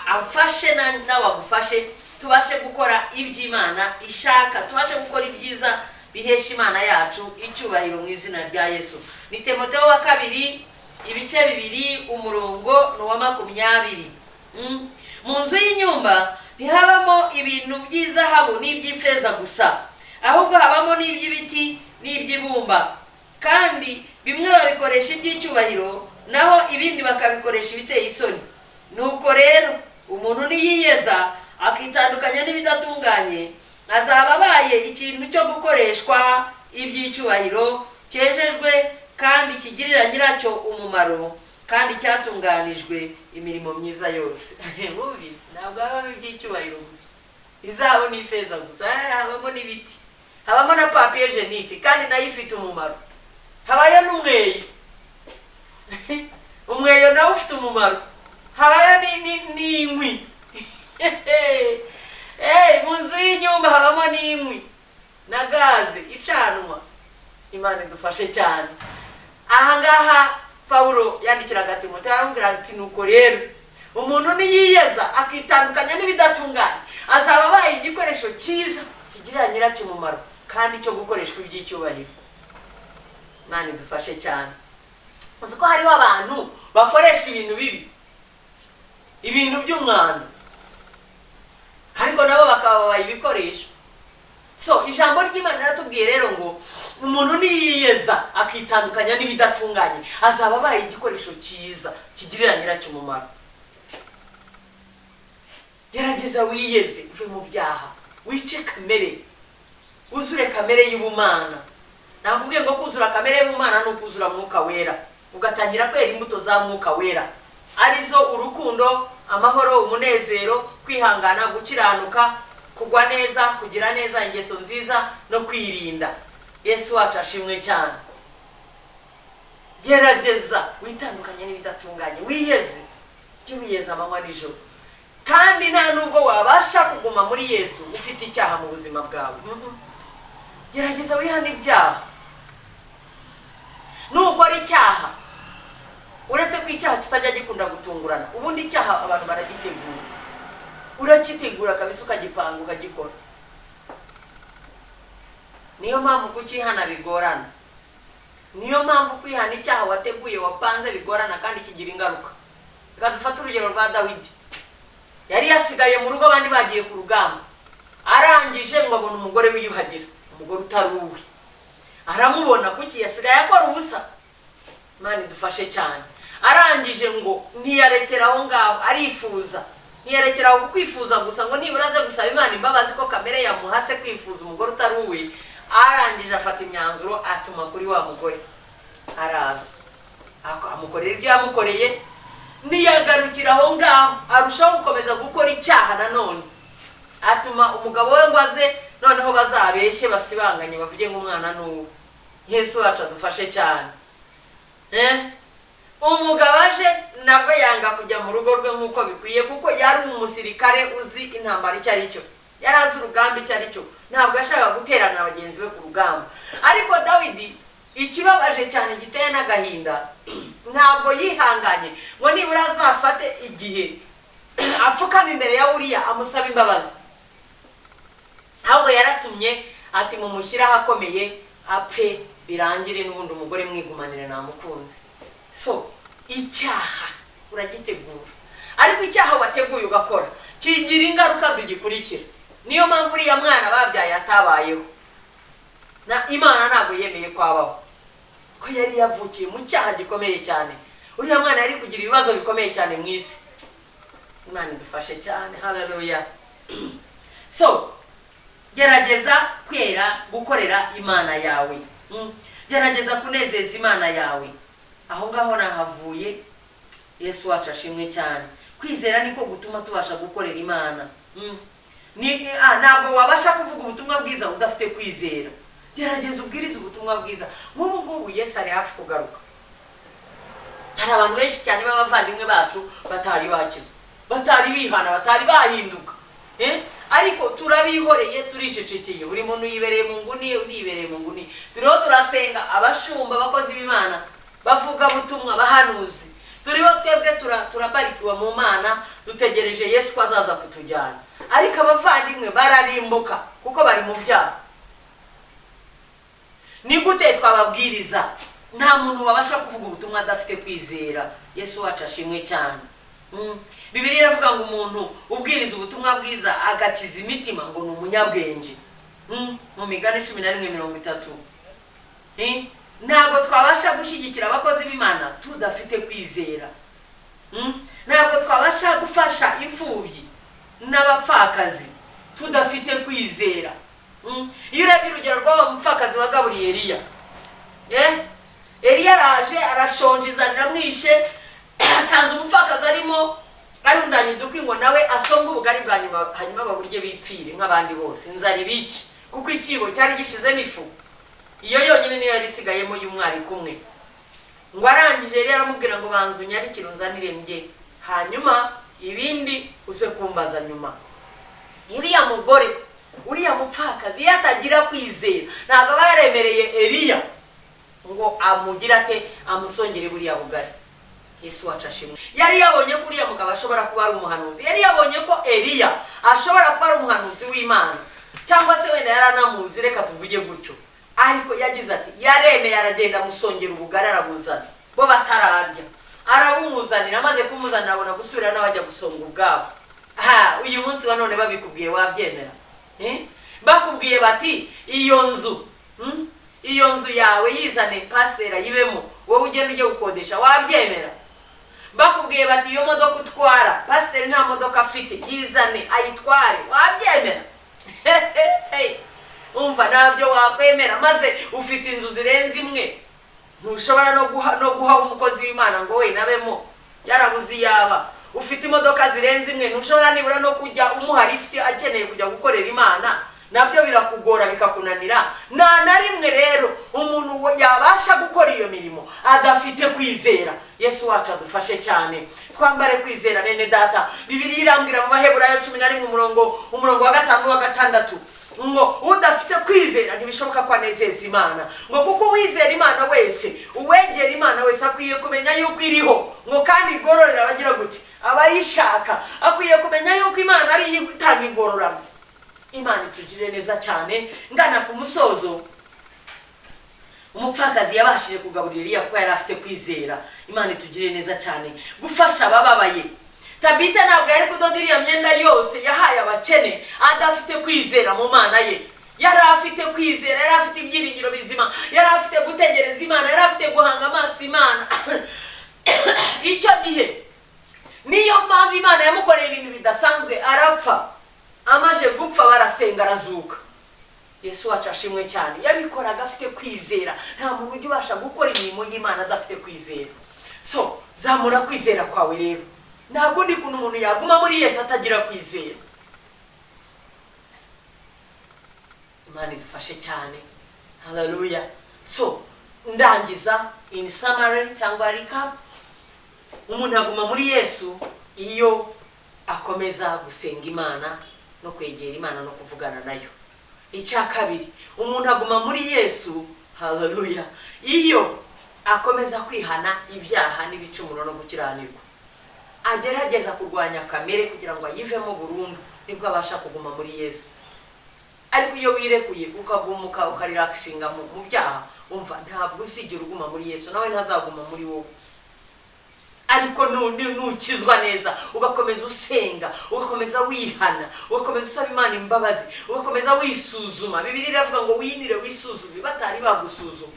amfashe nawe agufashe, tubashe gukora iby'Imana ishaka, tubashe gukora ibyiza bihesha Imana yacu icyubahiro mu izina rya Yesu. Ni Timoteyo wa 2:2, umurongo ni wa 20. Mu nzu y'inyumba ntihabamo ibintu by'izahabu n'iby'ifeza gusa, ahubwo habamo n'iby'ibiti n'iby'ibumba, kandi bimwe babikoresha iby'icyubahiro, naho ibindi bakabikoresha ibiteye isoni. Nuko rero umuntu niyiyeza akitandukanya n'ibidatunganye, azaba abaye ikintu cyo gukoreshwa iby'icyubahiro, cyejejwe kandi kigirira nyiracyo umumaro, kandi cyatunganijwe imirimo myiza yose. Mwumvise? Ntabwo habamo iby'icyubahiro gusa, izahabu n'ifeza gusa, habamo n'ibiti, habamo na papier jenike kandi nayo ifite umumaro. Habayo n'umweyo, umweyo nawe ufite umumaro. Habayo n'inkwi. Mu nzu y'inyumba habamo n'inkwi na gaze icanwa. Imana idufashe cyane. Aha ngaha Pawulo yandikiraga Timoteyo aramubwira ati: nuko rero umuntu niyiyeza akitandukanya n'ibidatunganye, azaba abaye igikoresho cyiza kigirira nyiracyo umumaro, kandi cyo gukoreshwa iby'icyubahiro. Imana idufashe cyane. Uzi ko hariho abantu bakoreshwa ibintu bibi, ibintu by'umwanda, ariko nabo bakaba bayibikoresha. So ijambo ry'Imana riratubwiye rero ngo umuntu niyiyeza akitandukanya n'ibidatunganye azaba abaye igikoresho cyiza kigirira nyiracyo umumaro. Gerageza wiyeze uve mu byaha, wice kamere, uzure kamere y'ubumana. Nakubwiye ngo kuzura kamere y'ubumana ni ukuzura mwuka wera, ugatangira kwera imbuto za mwuka wera, arizo urukundo, amahoro, umunezero, kwihangana, gukiranuka, kugwa neza, kugira neza, ingeso nziza no kwirinda. Yesu wacu ashimwe cyane. Gerageza witandukanye n'ibidatunganye, wiyeze, jya wiyeza amanywa n'ijoro. Kandi nta nubwo wabasha kuguma muri Yesu ufite icyaha mu buzima bwawe. Gerageza wihane ibyaha. Nukora icyaha, uretse ko icyaha kitajya gikunda gutungurana, ubundi icyaha abantu baragitegura, urakitegura kabisa ukagipanga ukagikora. Niyo mpamvu kukihana bigorana, niyo mpamvu kwihana icyaha wateguye wapanze bigorana kandi kigira ingaruka. Reka dufate urugero rwa Dawidi. Yari yasigaye mu rugo, abandi bagiye ku rugamba, arangije ngo abona umugore wiyuhagira, umugore utari uwe. Aramubona kuki yasigaye akora ubusa. Imana idufashe cyane. Arangije ngo ntiyarekera aho ngaho, arifuza, ntiyarekera aho kwifuza gusa ngo nibura aze gusaba Imana imbabazi ko kamere yamuhase kwifuza umugore utari uwe. Arangije afata imyanzuro, atuma kuri wa mugore, araza amukorera ibyo yamukoreye, niyagarukira aho ngaho arushaho gukomeza gukora icyaha nanone. Atuma umugabo we ngo aze noneho bazabeshye basibanganye bavuge ngo umwana n'uwo. Yesu wacu adufashe cyane. Umugabo aje nabwo yanga kujya mu rugo rwe nk'uko bikwiye, kuko yari umusirikare uzi intambara icyo ari cyo, yari azi urugamba icyo ari cyo, ntabwo yashakaga guterana bagenzi be ku rugamba. Ariko Dawidi ikibabaje cyane giteye n'agahinda, ntabwo yihanganye ngo nibura azafate igihe apfukama imbere ya Uriya amusaba imbabazi. Ahubwo yaratumye ati mumushyiraho akomeye apfe birangire, n'ubundi umugore mwigumanire namukunze. So icyaha uragitegura, ariko icyaha wateguye ugakora kigira ingaruka zigikurikira. Niyo mpamvu uriya mwana babyaye atabayeho, na Imana ntabwo yemeye kwabaho, ko yari yavukiye mu cyaha gikomeye cyane. Uriya mwana yari kugira ibibazo bikomeye cyane mu isi. Imana idufashe cyane. Haleluya. So gerageza kwera gukorera Imana yawe, gerageza kunezeza Imana yawe. Aho ngaho nahavuye. Yesu wacu ashimwe cyane. Kwizera niko gutuma tubasha gukorera Imana. Ntabwo wabasha kuvuga ubutumwa bwiza udafite kwizera. Gerageza ubwiriza ubutumwa bwiza. Nk'ubu ngubu Yesu ari hafi kugaruka. Hari abantu benshi cyane b'abavandimwe bacu batari bakizwa, batari bihana, batari bahinduka. Ariko turabihoreye, turicecekeye. Buri muntu yibereye mu nguni, unibereye mu nguni. Turiho turasenga, abashumba, abakozi b'Imana, bavuga butumwa, bahanuzi. Turiho twebwe turabarikiwe mu Mana, dutegereje Yesu ko azaza kutujyana. Ariko abavandimwe bararimbuka kuko bari mu byaha. Ni gute twababwiriza? Nta muntu wabasha kuvuga ubutumwa adafite kwizera. Yesu wacu ashimwe cyane. Bibiliya iravuga ngo umuntu ubwiriza ubutumwa bwiza agakiza imitima ngo ni umunyabwenge. Mu Migani 11:30. Ntabwo twabasha gushyigikira abakozi b'Imana tudafite kwizera. Ntabwo twabasha gufasha imfubyi n'abapfakazi tudafite kwizera. Iyo urebye urugero rw'uwo mupfakazi wagaburiye Eliya, Eliya araje arashonje, inzara iramwishe, asanze umupfakazi arimo arundanye udukwi ngo nawe asonga ubugari bwa nyuma, hanyuma baburye bipfire nk'abandi bose, inzara ibice, kuko ikibo cyari gishizemo ifu. Iyo yonyine niyo yari isigayemo y'umwari kumwe. Ngo arangije Eliya aramubwira ngo banza unyarikire unzanire njye, hanyuma ibindi uze kumbaza nyuma. Uriya mugore, uriya mupfakazi yatagira kwizera, ntabwo aba yaremereye Eliya ngo amugira ate amusongere buriya bugari. Yesu wacu ashimwe. Yari yabonye ko uriya mugabo ashobora kuba ari umuhanuzi, yari yabonye ko Eliya ashobora kuba ari umuhanuzi w'Imana, cyangwa se wenda yaranamuzi, reka tuvuge gutyo. ariko yagize ati yaremeye aragenda musongera ubugari arabuzana bo batararya arabumuzanira amaze kumuzanira abona gusubira n'abajya gusonga ubwabo. Uyu munsi wa none babikubwiye wabyemera? Bakubwiye bati iyo nzu yawe yizane pasiteri ayibemo wowe ugenda ujye gukodesha, wabyemera? Bakubwiye bati iyo modoka utwara pasiteri nta modoka afite yizane ayitware, wabyemera? Umva nabyo wakwemera, maze ufite inzu zirenze imwe ntushobora no guha umukozi w'Imana ngo we nabemo, yarabuze yaba. Ufite imodoka zirenze imwe ntushobora nibura no kujya umuhari ifite akeneye kujya gukorera Imana, nabyo birakugora bikakunanira. Na rimwe rero umuntu yabasha gukora iyo mirimo adafite kwizera. Yesu wacu adufashe cyane twambare kwizera bene data. Bibiliya irambwira mu Baheburayo 11 umurongo wa 5 wa 6 ngo udafite kwizera ntibishoboka ko anezeza Imana, ngo kuko wizera Imana wese, uwegera Imana wese akwiye kumenya yuko iriho, ngo kandi igororera abagira gute abayishaka. Akwiye kumenya yuko Imana ari itanga ingororano. Imana itugirire neza cyane. Ngana ku musozo, umupfakazi yabashije kugaburira Eliya kuko yari afite kwizera. Imana itugirire neza cyane gufasha abababaye. Tabita ntabwo yari kudoda iriya myenda yose yahaye abakene adafite kwizera mu Mana ye. Yari afite kwizera, yari afite ibyiringiro bizima, yari afite gutegereza Imana, yari afite guhanga amaso Imana. Icyo gihe niyo mpamvu Imana yamukoreye ibintu bidasanzwe, arapfa. Amaje gupfa barasenga arazuka. Yesu wacu ashimwe cyane. Yabikoraga afite kwizera. Nta muntu ujya ubasha gukora imirimo y'Imana adafite kwizera. So zamura kwizera kwawe rero. Nta kundi kuntu umuntu yaguma muri Yesu atagira kwizera. Imana idufashe cyane. Hallelujah. So ndangiza in summary cyangwa recap, umuntu aguma muri Yesu iyo akomeza gusenga Imana no kwegera Imana no kuvugana nayo. Icya kabiri, umuntu aguma muri Yesu, hallelujah, iyo akomeza kwihana ibyaha n'ibicumuro no gukiranirwa, agerageza kurwanya kamere kugira ngo ayivemo burundu, nibwo abasha kuguma muri Yesu. Ariko iyo wirekuye ukagumuka ukarelaxinga mu byaha, umva ntabwo usigera uguma muri Yesu, nawe ntazaguma muri wowe. Ariko nukizwa neza ugakomeza usenga, ugakomeza wihana, ugakomeza usaba Imana imbabazi, ugakomeza wisuzuma. Bibiliya iravuga ngo winire wisuzume batari bagusuzuma.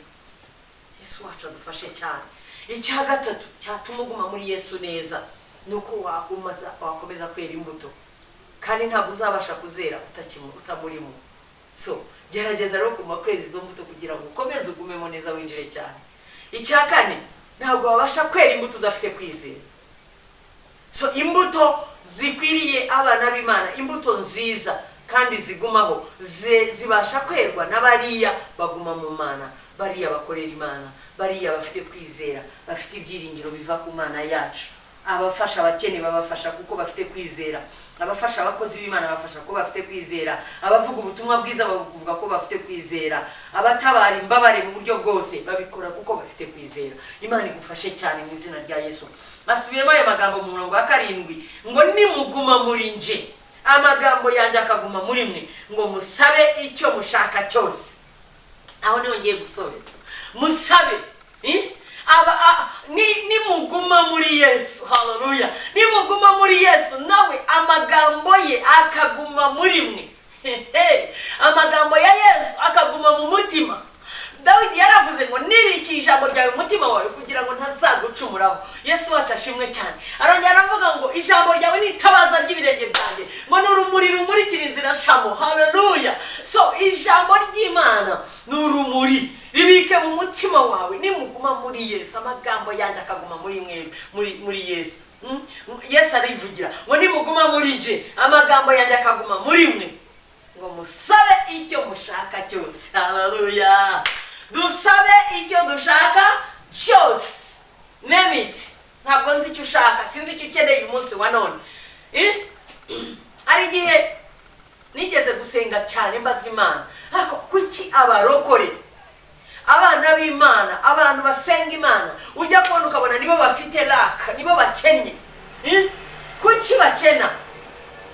Yesu wacu adufashe cyane. Icya gatatu cyatuma uguma muri Yesu neza nuko wakomeza kwera imbuto, kandi ntabwo uzabasha kuzera utamurimo. So gerageza rero kuma kwezi zo mbuto kugira ngo ukomeze ugumemo neza winjire cyane. Icya kane, ntabwo wabasha kwera imbuto udafite kwizera. So imbuto zikwiriye abana b'Imana, imbuto nziza kandi zigumaho, zibasha kwerwa n'abariya baguma mu Mana, bariya bakorera Imana, bariya bafite kwizera, bafite ibyiringiro biva ku Mana yacu. Abafasha abakene babafasha kuko bafite kwizera, abafasha abakozi b'Imana bafasha ko bafite kwizera, abavuga ubutumwa bwiza bavuga ko bafite kwizera, abatabara imbabare mu buryo bwose babikora kuko bafite kwizera. Imana igufashe cyane mu izina rya Yesu. Basubiyemo ayo magambo mu murongo wa 7 ngo nimuguma muri nje amagambo yanjye akaguma muri mwe, ngo musabe icyo mushaka cyose. Aho niho ngiye gusoreza. Musabe nimuguma muri Yesu, hallelujah, nimuguma muri Yesu nawe amagambo ye akaguma muri mwe. Amagambo ya Yesu akaguma mu mutima. Dawidi yaravuze ngo nibiki ijambo ryawe umutima wawe kugira ngo ntazagucumuraho. Yesu wacu ashimwe cyane. Arongera aravuga ngo ijambo ryawe ni itabaza ry'ibirenge byanjye, ngo n'urumuri rumurikira inzira ncamo. Hallelujah. So ijambo ry'Imana n'urumuri ribike mu mutima wawe. Nimuguma muri Yesu amagambo yanjye akaguma muri mwe, muri Yesu. Yesu arivugira ngo nimuguma muri je amagambo yanjye akaguma muri mwe, ngo musabe icyo mushaka cyose. Hallelujah. Dusabe icyo dushaka cyose. Name it. Ntabwo nzi icyo ushaka, sinzi icyo ukeneye umunsi wa none. Ari gihe nigeze gusenga cyane mbaza Imana, ariko kuki abarokore, abana b'Imana, abantu basenga Imana, ujya kubona ukabona nibo bafite laka, nibo bakennye? Kuki bakena?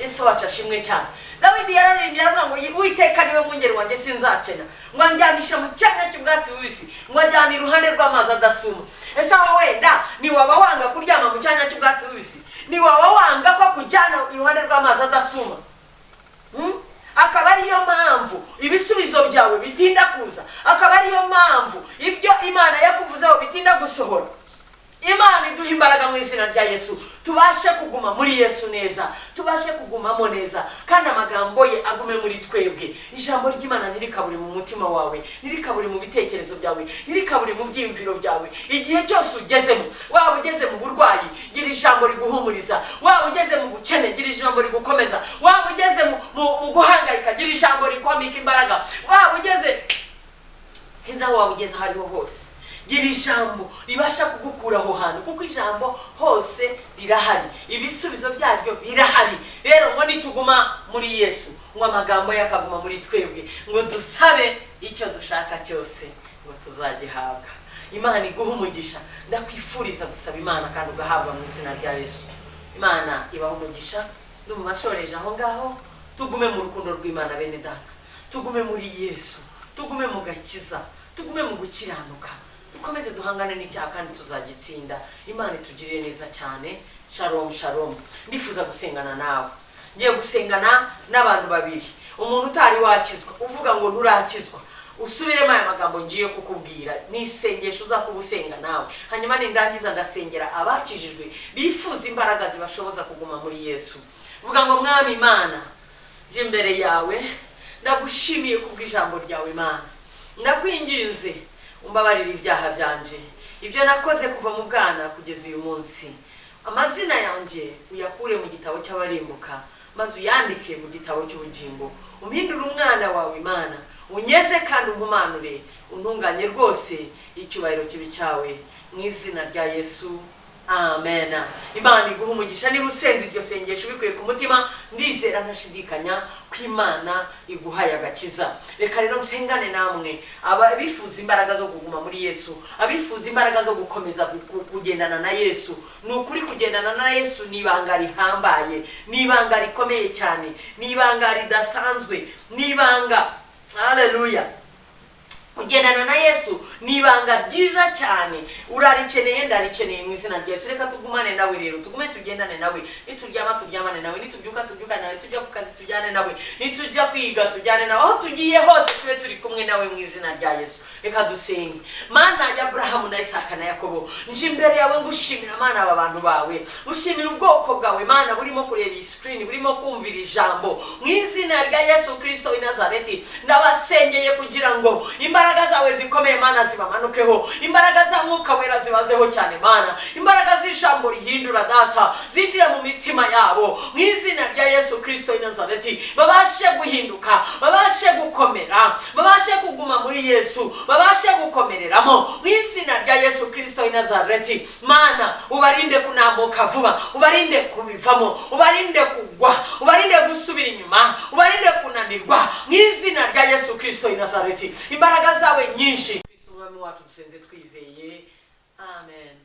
Yesu wacu ashimwe cyane. Dawidi yararirimbye aravuga ngo Uwiteka niwe mwungeri wanjye sinzakena, ngo anjyanisha mu cyanya cy'ubwatsi bubisi, ngo ajyana iruhande rw'amazi adasuma. Ese aho wenda ni waba wanga kuryama mu cyanya cy'ubwatsi bubisi? Ni waba wanga ko kujyana iruhande rw'amazi adasuma? Akaba ariyo mpamvu ibisubizo byawe bitinda kuza, akaba ariyo mpamvu ibyo Imana yakuvuzeho bitinda gusohora. Imana iduha imbaraga mu izina rya Yesu, tubashe kuguma muri Yesu neza, tubashe kugumamo neza, kandi amagambo ye agume muri twebwe. Ijambo ry'Imana ntirikabure mu mutima wawe, ntirikabure mu bitekerezo byawe, ntirikabure mu byiyumviro byawe. Igihe cyose ugezemo, waba ugeze mu burwayi, gira ijambo riguhumuriza. Waba ugeze mu bukene, gira ijambo rigukomeza. Waba ugeze mu guhangayika, gira ijambo rikwambika imbaraga. Waba ugeze sinzi aho waba ugeze hariho hose, gira ijambo ribasha kugukura aho hantu, kuko ijambo hose rirahari, ibisubizo byaryo birahari. Rero ngo nituguma muri Yesu, ngo amagambo yakaguma muri twebwe, ngo dusabe icyo dushaka cyose ngo tuzagihabwa. Imana iguha umugisha. Ndakwifuriza gusaba Imana kandi ugahabwa mu izina rya Yesu. Imana ibaha umugisha. Numva nshoreje aho ngaho. Tugume mu rukundo rw'Imana bene data, tugume muri Yesu, tugume mu gakiza, tugume mu gukiranuka, dukomeze duhangane n'icyaha kandi tuzagitsinda. Imana itugirire neza cyane. Shalom shalom. Ndifuza gusengana nawe. Ngiye gusengana n'abantu babiri. Umuntu utari wakizwa, uvuga ngo nturakizwa, usubiremo aya magambo ngiye kukubwira. Ni isengesho uzakubusenga nawe. Hanyuma nindangiza ndasengera abakijijwe bifuza imbaraga zibashoboza kuguma muri Yesu. Vuga ngo Mwami Imana, nje imbere yawe, ndagushimiye kubw'ijambo ryawe Imana. Ndakwinginze umbabarire ibyaha byanje, ibyo nakoze kuva mu bwana kugeza uyu munsi. Amazina yanjye uyakure mu gitabo cy'abarimbuka, maze uyandike mu gitabo cy'ubugingo. Umpindure umwana wawe Imana, unyeze kandi umpumanure, untunganye rwose, icyubahiro kibi cyawe mu izina rya Yesu. Amen. Imana iguha umugisha. Niba usenze iryo sengesho bikuye ku mutima, ndizera ntashidikanya ko Imana iguhaye agakiza. Reka rero nsengane namwe abifuza imbaraga zo kuguma muri Yesu, abifuza imbaraga zo gukomeza kugendana na Yesu. Ni ukuri kugendana na Yesu ni ibanga rihambaye, ni ibanga rikomeye cyane, ni ibanga ridasanzwe, ni ibanga, haleluya. Kugendana na Yesu ni ibanga ryiza cyane. Urarikeneye, ndarikeneye mu izina rya Yesu. Reka tugumane nawe rero, tugume tugendane nawe. Nituryama turyamane nawe, nitubyuka tubyukane nawe, tujya ku kazi tujyane nawe, nitujya kwiga tujyane nawe, aho tugiye hose tube turi kumwe nawe mu izina rya Yesu. Reka dusenge. Mana ya Abrahamu na Isaka na Yakobo, nje imbere yawe ngushimira Mana aba bantu bawe, ngushimira ubwoko bwawe Mana burimo kureba iyi screen, burimo kumvira ijambo. Mu izina rya Yesu Kristo i Nazareti, ndabasengeye kugira ngo imbaraga zawe zikomeye Mana zibamanukeho, imbaraga za Mwuka Wera zibazeho cyane Mana, imbaraga z'ijambo rihindura data zinjira mu mitima yabo mu izina rya Yesu Kristo i Nazareti. Babashe guhinduka, babashe gukomera, babashe kuguma muri Yesu, babashe gukomereramo mu izina rya Yesu Kristo i Nazareti. Mana ubarinde kunambuka vuba, ubarinde kubivamo, ubarinde kugwa, ubarinde gusubira inyuma, ubarinde kunanirwa mu izina rya Yesu Kristo i Nazareti. Imbaraga zawe nyinshi. Kristo Umwami wacu dusenze twizeye. Amen.